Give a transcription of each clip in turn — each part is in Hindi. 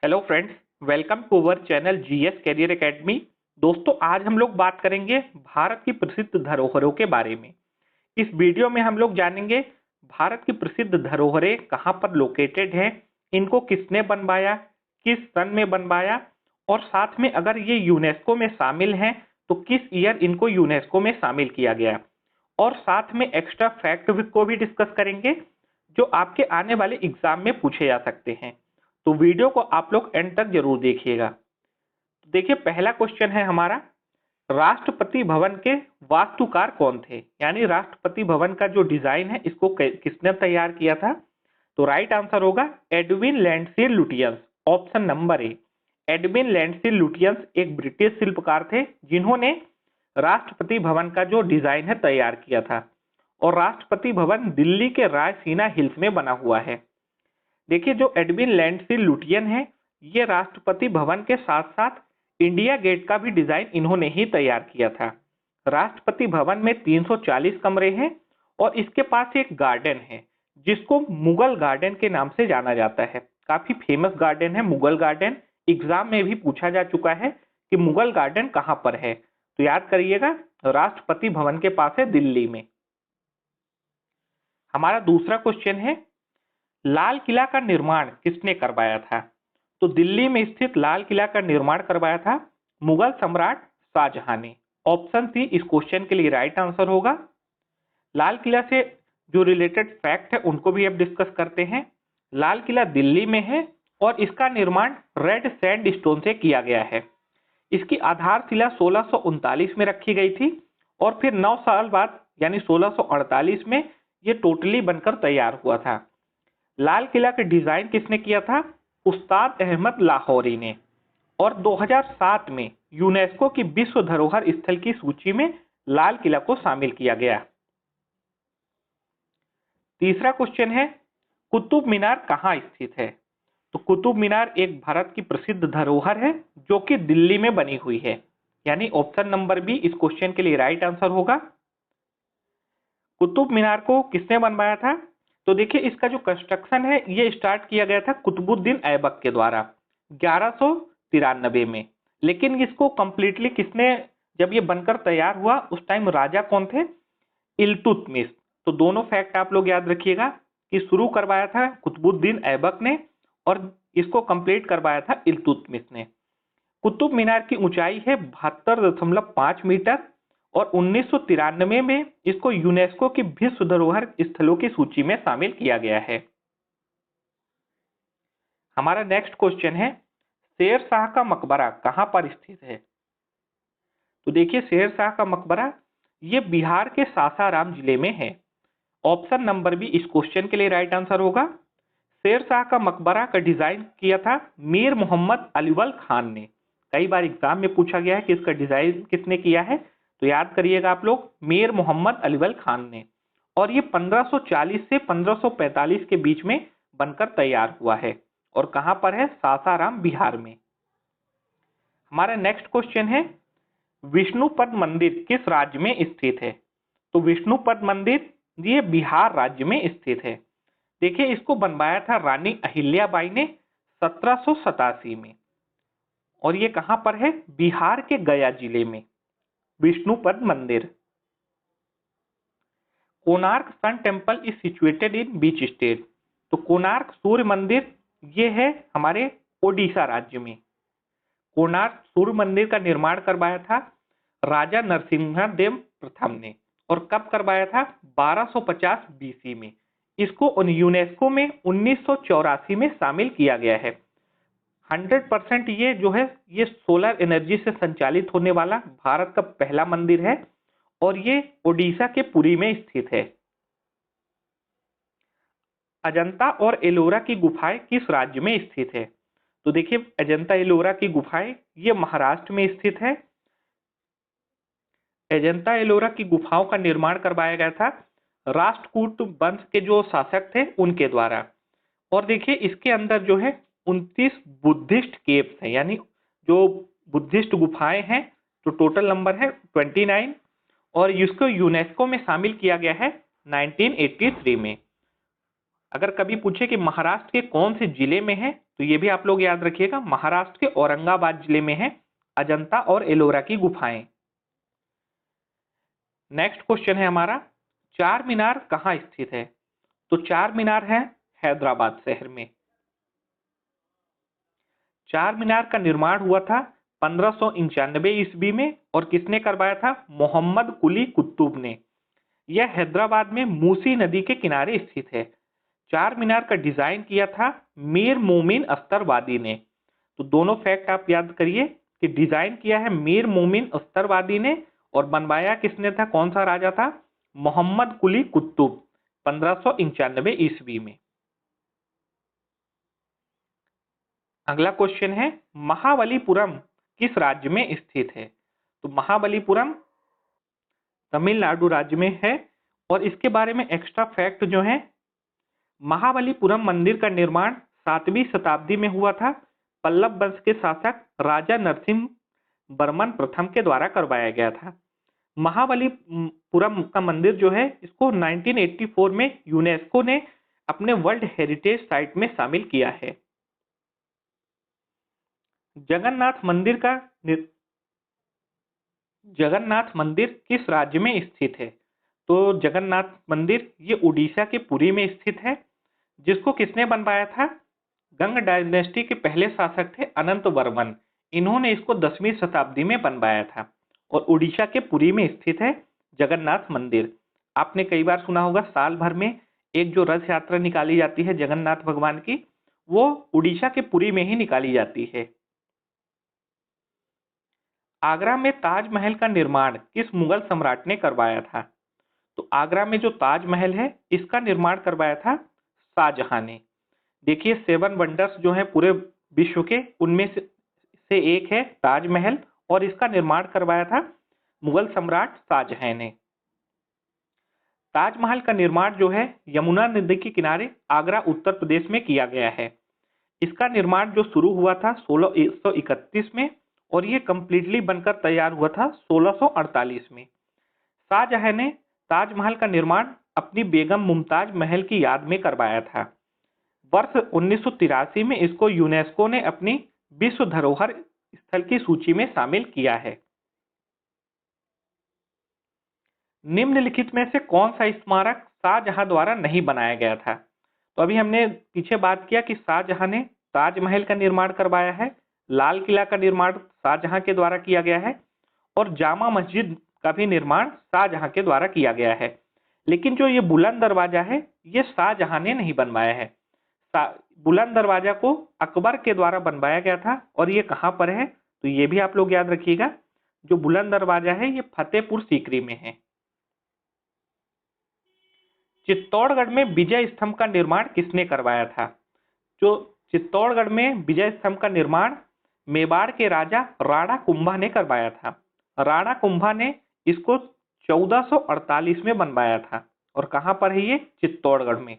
Hello friends, welcome to our channel GS career academy. दोस्तों, आज हम लोग बात करेंगे भारत की प्रसिद्ध धरोहरों के बारे में। इस वीडियो में हम लोग जानेंगे भारत की प्रसिद्ध धरोहरें कहाँ पर लोकेटेड हैं, इनको किसने बनवाया, किस सन में बनवाया, और साथ में अगर ये यूनेस्को में शामिल हैं तो किस ईयर इनको यूनेस्को में शामिल किया गया। और साथ में एक्स्ट्रा फैक्ट को भी डिस्कस करेंगे जो आपके आने वाले एग्जाम में पूछे जा सकते हैं। तो वीडियो को आप लोग एंड तक जरूर देखिएगा। तो देखिए, पहला क्वेश्चन है हमारा, राष्ट्रपति भवन के वास्तुकार कौन थे, यानी राष्ट्रपति भवन का जो डिजाइन है इसको किसने तैयार किया था। तो राइट आंसर होगा Edwin Landseer Lutyens, option number A. Edwin Landseer Lutyens एक ब्रिटिश शिल्पकार थे जिन्होंने राष्ट्रपति भवन का जो डिजाइन है तैयार किया था। और राष्ट्रपति भवन दिल्ली के रायसीना हिल्स में बना हुआ है। देखिए, जो एडविन लैंडसीर लुटियन है, ये राष्ट्रपति भवन के साथ साथ इंडिया गेट का भी डिजाइन इन्होंने ही तैयार किया था। राष्ट्रपति भवन में 340 कमरे हैं और इसके पास एक गार्डन है जिसको मुगल गार्डन के नाम से जाना जाता है। काफी फेमस गार्डन है मुगल गार्डन। एग्जाम में भी पूछा जा चुका है कि मुगल गार्डन कहाँ पर है, तो याद करिएगा, राष्ट्रपति भवन के पास है, दिल्ली में। हमारा दूसरा क्वेश्चन है, लाल किला का निर्माण किसने करवाया था। तो दिल्ली में स्थित लाल किला का निर्माण करवाया था मुगल सम्राट शाहजहां ने। ऑप्शन सी इस क्वेश्चन के लिए राइट आंसर होगा। लाल किला से जो रिलेटेड फैक्ट है उनको भी अब डिस्कस करते हैं। लाल किला दिल्ली में है और इसका निर्माण रेड सैंड स्टोन से किया गया है। इसकी आधारशिला 1639 में रखी गई थी और फिर 9 साल बाद यानी 1648 में ये टोटली बनकर तैयार हुआ था। लाल किला का डिजाइन किसने किया था? उस्ताद अहमद लाहौरी ने। और 2007 में यूनेस्को की विश्व धरोहर स्थल की सूची में लाल किला को शामिल किया गया। तीसरा क्वेश्चन है, कुतुब मीनार कहाँ स्थित है। तो कुतुब मीनार एक भारत की प्रसिद्ध धरोहर है जो कि दिल्ली में बनी हुई है, यानी ऑप्शन नंबर बी इस क्वेश्चन के लिए राइट आंसर होगा। कुतुब मीनार को किसने बनवाया था? तो देखिए, इसका जो कंस्ट्रक्शन है ये स्टार्ट किया गया था कुतुबुद्दीन ऐबक के द्वारा 1193 में। लेकिन इसको कंप्लीटली किसने, जब ये बनकर तैयार हुआ उस टाइम राजा कौन थे? इल्तुतमिश। तो दोनों फैक्ट आप लोग याद रखिएगा कि शुरू करवाया था कुतुबुद्दीन ऐबक ने और इसको कंप्लीट करवाया था इल्तुतमिश ने। कुतुब मीनार की ऊंचाई है 72.5 मीटर और 1993 में इसको यूनेस्को की विश्व धरोहर स्थलों की सूची में शामिल किया गया है। हमारा नेक्स्ट क्वेश्चन है, शेर शाह का मकबरा कहां पर स्थित है। तो देखिए, शेर शाह का मकबरा ये बिहार के सासाराम जिले में है। ऑप्शन नंबर बी इस क्वेश्चन के लिए राइट आंसर होगा। शेर शाह का मकबरा का डिजाइन किया था मीर मोहम्मद अलीवल खान ने। कई बार एग्जाम में पूछा गया है कि इसका डिजाइन किसने किया है, तो याद करिएगा आप लोग, मीर मोहम्मद अलीवल खान ने। और ये 1540 से 1545 के बीच में बनकर तैयार हुआ है और कहां पर है? सासाराम, बिहार में। हमारा नेक्स्ट क्वेश्चन है, विष्णुपद मंदिर किस राज्य में स्थित है। तो विष्णुपद मंदिर ये बिहार राज्य में स्थित है। देखिए, इसको बनवाया था रानी अहिल्याबाई ने 1787 में और ये कहां पर है? बिहार के गया जिले में विष्णुपद मंदिर। Konark sun temple is situated in beach state. तो कोणार्क सूर्य मंदिर ये है हमारे ओडिशा राज्य में। कोणार्क सूर्य मंदिर का निर्माण करवाया था राजा नरसिम्हा देव प्रथम ने। और कब करवाया था? 1250 बीसी में। इसको यूनेस्को में 1984 में शामिल किया गया है। 100% ये जो है ये सोलर एनर्जी से संचालित होने वाला भारत का पहला मंदिर है और ये ओडिशा के पुरी में स्थित है। अजंता और एलोरा की गुफाएं किस राज्य में स्थित है। तो देखिए, अजंता एलोरा की गुफाएं ये महाराष्ट्र में स्थित है। अजंता एलोरा की गुफाओं का निर्माण करवाया गया था राष्ट्रकूट वंश के जो शासक थे उनके द्वारा। और देखिए, इसके अंदर जो है 29 बुद्धिस्ट केव्स हैं, यानी जो बुद्धिस्ट गुफाएं हैं, तो टोटल नंबर है 29 और इसको यूनेस्को में शामिल किया गया है 1983 में। अगर कभी पूछे कि महाराष्ट्र के कौन से जिले में है, तो ये भी आप लोग याद रखिएगा, महाराष्ट्र के औरंगाबाद जिले में है अजंता और एलोरा की गुफाएं। नेक्स्ट क्वेश्चन है हमारा, चार मीनार कहाँ स्थित है? तो चार मीनार है हैदराबाद शहर में। चार मीनार का निर्माण हुआ था 1591 ईस्वी में, और किसने करवाया था? मोहम्मद कुली कुतुब ने। यह हैदराबाद में मूसी नदी के किनारे स्थित है। चार मीनार का डिजाइन किया था मीर मोमिन अख्तरवादी ने। तो दोनों फैक्ट आप याद करिए कि डिजाइन किया है मीर मोमिन अख्तरवादी ने, और बनवाया किसने था? कौन सा राजा था? मोहम्मद कुली कुतुब, 1591 ईस्वी में। अगला क्वेश्चन है, महाबलीपुरम किस राज्य में स्थित है? तो महाबलीपुरम तमिलनाडु राज्य में है। और इसके बारे में एक्स्ट्रा फैक्ट जो है, महाबलीपुरम मंदिर का निर्माण 7वीं शताब्दी में हुआ था। पल्लव वंश के शासक राजा नरसिंह वर्मन प्रथम के द्वारा करवाया गया था। महाबलीपुरम का मंदिर जो है, इसको 1984 में यूनेस्को ने अपने वर्ल्ड हेरिटेज साइट में शामिल किया है। जगन्नाथ मंदिर किस राज्य में स्थित है? तो जगन्नाथ मंदिर ये उड़ीसा के पुरी में स्थित है, जिसको किसने बनवाया था? गंग डायनेस्टी के पहले शासक थे अनंत वर्मन। इन्होंने इसको 10वीं शताब्दी में बनवाया था, और उड़ीसा के पुरी में स्थित है जगन्नाथ मंदिर। आपने कई बार सुना होगा, साल भर में एक जो रथ यात्रा निकाली जाती है जगन्नाथ भगवान की, वो उड़ीसा के पुरी में ही निकाली जाती है। आगरा में ताजमहल का निर्माण किस मुगल सम्राट ने करवाया था? तो आगरा में जो ताजमहल है, इसका निर्माण करवाया था शाहजहां ने। देखिए, 7 वंडर्स जो है पूरे विश्व के, उनमें से एक है ताजमहल, और इसका निर्माण करवाया था मुगल सम्राट शाहजहां ने। ताजमहल का निर्माण जो है यमुना नदी के किनारे आगरा उत्तर प्रदेश में किया गया है। इसका निर्माण जो शुरू हुआ था 1631 में, और ये कंप्लीटली बनकर तैयार हुआ था 1648 में। शाहजहां ने ताजमहल का निर्माण अपनी बेगम मुमताज महल की याद में करवाया था। वर्ष 1983 में इसको यूनेस्को ने अपनी विश्व धरोहर स्थल की सूची में शामिल किया है। निम्नलिखित में से कौन सा स्मारक शाहजहां द्वारा नहीं बनाया गया था? तो अभी हमने पीछे बात किया कि शाहजहां ने ताजमहल का निर्माण करवाया है, लाल किला का निर्माण शाहजहां के द्वारा किया गया है, और जामा मस्जिद का भी निर्माण शाहजहां के द्वारा किया गया है। लेकिन जो ये बुलंद दरवाजा है, ये शाहजहां ने नहीं बनवाया है। बुलंद दरवाजा को अकबर के द्वारा बनवाया गया था, और ये कहां पर है? तो ये भी आप लोग याद रखिएगा, जो बुलंद दरवाजा है ये फतेहपुर सीकरी में है। चित्तौड़गढ़ में विजय स्तंभ का निर्माण किसने करवाया था? जो चित्तौड़गढ़ में विजय स्तंभ का निर्माण मेवाड़ के राजा राणा कुंभा ने करवाया था। राणा कुंभा ने इसको 1448 में बनवाया था, और कहां पर है ये? चित्तौड़गढ़ में।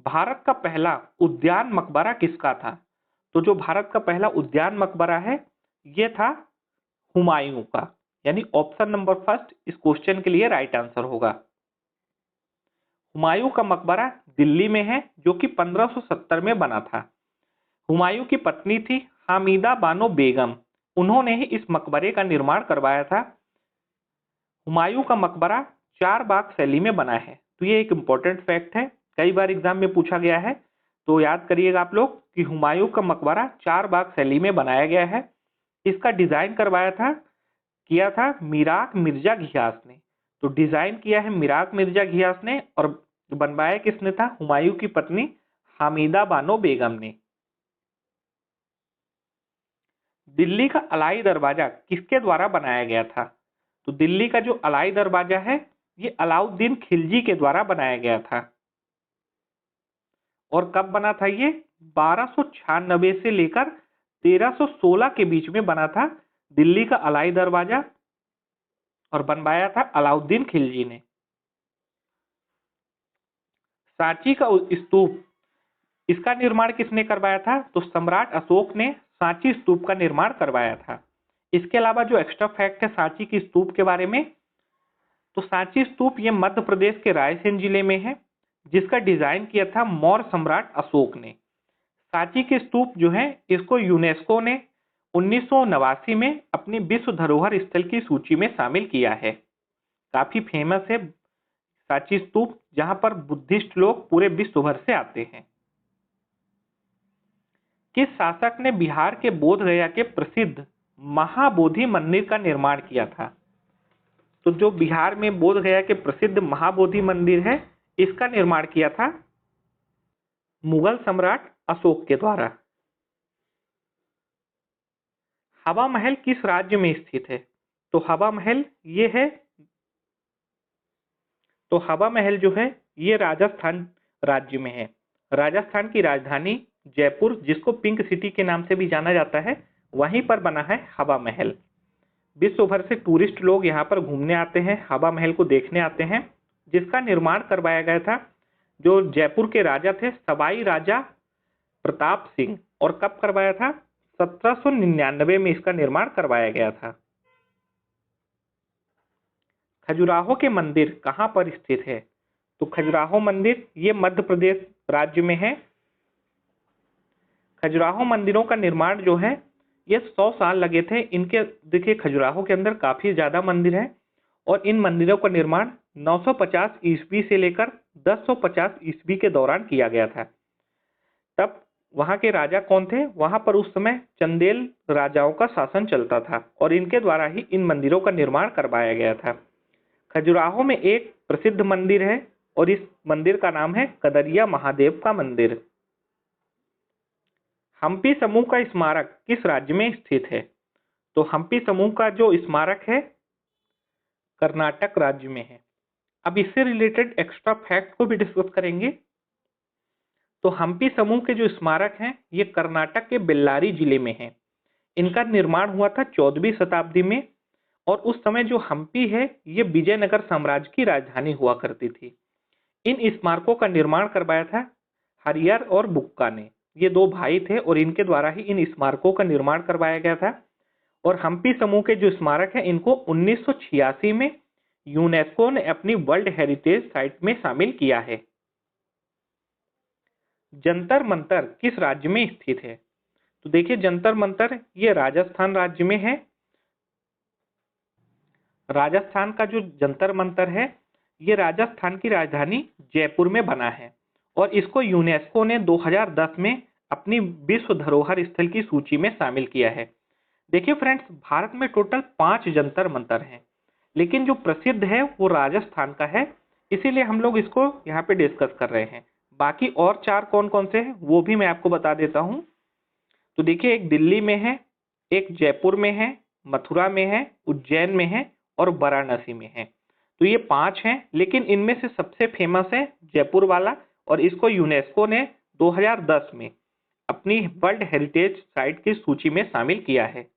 भारत का पहला उद्यान मकबरा किसका था? तो जो भारत का पहला उद्यान मकबरा है, ये था हुमायूं का। यानी ऑप्शन नंबर फर्स्ट इस क्वेश्चन के लिए राइट आंसर होगा। हुमायूं का मकबरा दिल्ली में है, जो कि 1570 में बना था। हुमायूं की पत्नी थी हामिदा बानो बेगम, उन्होंने ही इस मकबरे का निर्माण करवाया था। हुमायूं का मकबरा 4 बाग शैली में बना है। तो ये एक इंपॉर्टेंट फैक्ट है, कई बार एग्जाम में पूछा गया है, तो याद करिएगा आप लोग कि हुमायूं का मकबरा 4 बाग शैली में बनाया गया है। इसका डिजाइन किया था मिराक मिर्जा घियास ने। तो डिजाइन किया है मिराक मिर्जा घियास ने, और बनवाया किसने था? हुमायूं की पत्नी हामिदा बानो बेगम ने। दिल्ली का अलाई दरवाजा किसके द्वारा बनाया गया था? तो दिल्ली का जो अलाई दरवाजा है, ये अलाउद्दीन खिलजी के द्वारा बनाया गया था। और कब बना था ये? 1296 से लेकर 1316 के बीच में बना था दिल्ली का अलाई दरवाजा, और बनवाया था अलाउद्दीन खिलजी ने। सांची का स्तूप, इसका निर्माण किसने करवाया था? तो सम्राट अशोक ने सांची स्तूप का निर्माण करवाया था। इसके अलावा जो एक्स्ट्रा फैक्ट है सांची की स्तूप के बारे में, तो सांची स्तूप ये मध्य प्रदेश के रायसेन जिले में है। जिसका डिजाइन किया था मौर्य सम्राट अशोक ने। सांची के स्तूप जो है इसको यूनेस्को ने 1989 में अपनी विश्व धरोहर स्थल की सूची में शामिल किया है। काफी फेमस है सांची स्तूप, जहां पर बुद्धिस्ट लोग पूरे विश्व भर से आते हैं। किस शासक ने बिहार के बोध गया के प्रसिद्ध महाबोधि मंदिर का निर्माण किया था? तो जो बिहार में बोध गया के प्रसिद्ध महाबोधि मंदिर है, इसका निर्माण किया था मुगल सम्राट अशोक के द्वारा। हवा महल किस राज्य में स्थित है? तो हवा महल ये है, तो हवा महल जो है ये राजस्थान राज्य में है। राजस्थान की राजधानी जयपुर, जिसको पिंक सिटी के नाम से भी जाना जाता है, वहीं पर बना है हवा महल। विश्व भर से टूरिस्ट लोग यहाँ पर घूमने आते हैं, हवा महल को देखने आते हैं, जिसका निर्माण करवाया गया था जो जयपुर के राजा थे सवाई राजा प्रताप सिंह। और कब करवाया था? 1799 में इसका निर्माण करवाया गया था। खजुराहो के मंदिर कहाँ पर स्थित है? तो खजुराहो मंदिर ये मध्य प्रदेश राज्य में है। खजुराहो मंदिरों का निर्माण जो है ये 100 साल लगे थे इनके। देखिए खजुराहो के अंदर काफी ज्यादा मंदिर है और इन मंदिरों का निर्माण 950 ईस्वी से लेकर 1050 ईस्वी के दौरान किया गया था। तब वहां के राजा कौन थे? वहां पर उस समय चंदेल राजाओं का शासन चलता था और इनके द्वारा ही इन मंदिरों का निर्माण करवाया गया था। खजुराहो में एक प्रसिद्ध मंदिर है और इस मंदिर का नाम है कदरिया महादेव का मंदिर। हम्पी समूह का स्मारक किस राज्य में स्थित है? तो हम्पी समूह का जो स्मारक है कर्नाटक राज्य में है। अब इससे रिलेटेड एक्स्ट्रा फैक्ट को भी डिस्कस करेंगे। तो हम्पी समूह के जो स्मारक हैं ये कर्नाटक के बेल्लारी जिले में है। इनका निर्माण हुआ था 14वीं शताब्दी में और उस समय जो हम्पी है ये विजयनगर साम्राज्य की राजधानी हुआ करती थी। इन स्मारकों का निर्माण करवाया था हरियर और बुक्का ने। ये दो भाई थे और इनके द्वारा ही इन स्मारकों का निर्माण करवाया गया था। और हम्पी समूह के जो स्मारक है इनको 1986 में यूनेस्को ने अपनी वर्ल्ड हेरिटेज साइट में शामिल किया है। जंतर मंतर किस राज्य में स्थित है? तो देखिए जंतर मंतर ये राजस्थान राज्य में है। राजस्थान का जो जंतर मंतर है ये राजस्थान की राजधानी जयपुर में बना है और इसको यूनेस्को ने 2010 में अपनी विश्व धरोहर स्थल की सूची में शामिल किया है। देखिए फ्रेंड्स, भारत में टोटल 5 जंतर मंतर हैं, लेकिन जो प्रसिद्ध है वो राजस्थान का है, इसीलिए हम लोग इसको यहाँ पे डिस्कस कर रहे हैं। बाकी और 4 कौन कौन से हैं वो भी मैं आपको बता देता हूँ। तो देखिए एक दिल्ली में है, एक जयपुर में है, मथुरा में है, उज्जैन में है और वाराणसी में है। तो ये 5 हैं, लेकिन इनमें से सबसे फेमस है जयपुर वाला और इसको यूनेस्को ने 2010 में अपनी वर्ल्ड हेरिटेज साइट की सूची में शामिल किया है।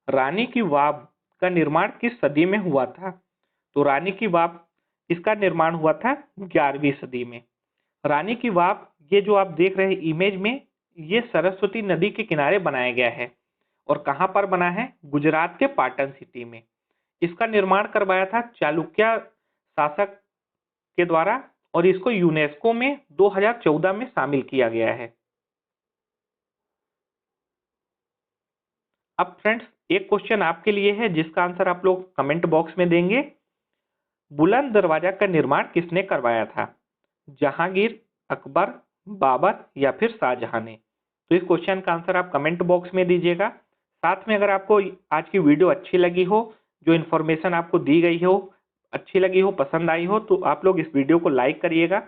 रानी की वाव का निर्माण किस सदी में हुआ था? तो रानी की वाव इसका निर्माण हुआ था 11वीं सदी में। रानी की वाव ये जो आप देख रहे हैं इमेज में, ये सरस्वती नदी के किनारे बनाया गया है और कहां पर बना है? गुजरात के पाटन सिटी में। इसका निर्माण करवाया था चालुक्य शासक के द्वारा और इसको यूनेस्को में 2014 में शामिल किया गया है। अब फ्रेंड्स एक क्वेश्चन आपके लिए है जिसका आंसर आप लोग कमेंट बॉक्स में देंगे। बुलंद दरवाजा का निर्माण किसने करवाया था? जहांगीर, अकबर, बाबर या फिर शाहजहां ने? तो इस क्वेश्चन का आंसर आप कमेंट बॉक्स में दीजिएगा। साथ में अगर आपको आज की वीडियो अच्छी लगी हो, जो इन्फॉर्मेशन आपको दी गई हो अच्छी लगी हो, पसंद आई हो, तो आप लोग इस वीडियो को लाइक करिएगा।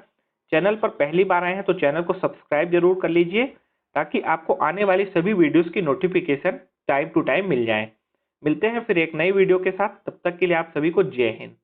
चैनल पर पहली बार आए हैं तो चैनल को सब्सक्राइब जरूर कर लीजिए ताकि आपको आने वाली सभी वीडियोस की नोटिफिकेशन टाइम टू टाइम मिल जाए। मिलते हैं फिर एक नई वीडियो के साथ, तब तक के लिए आप सभी को जय हिंद।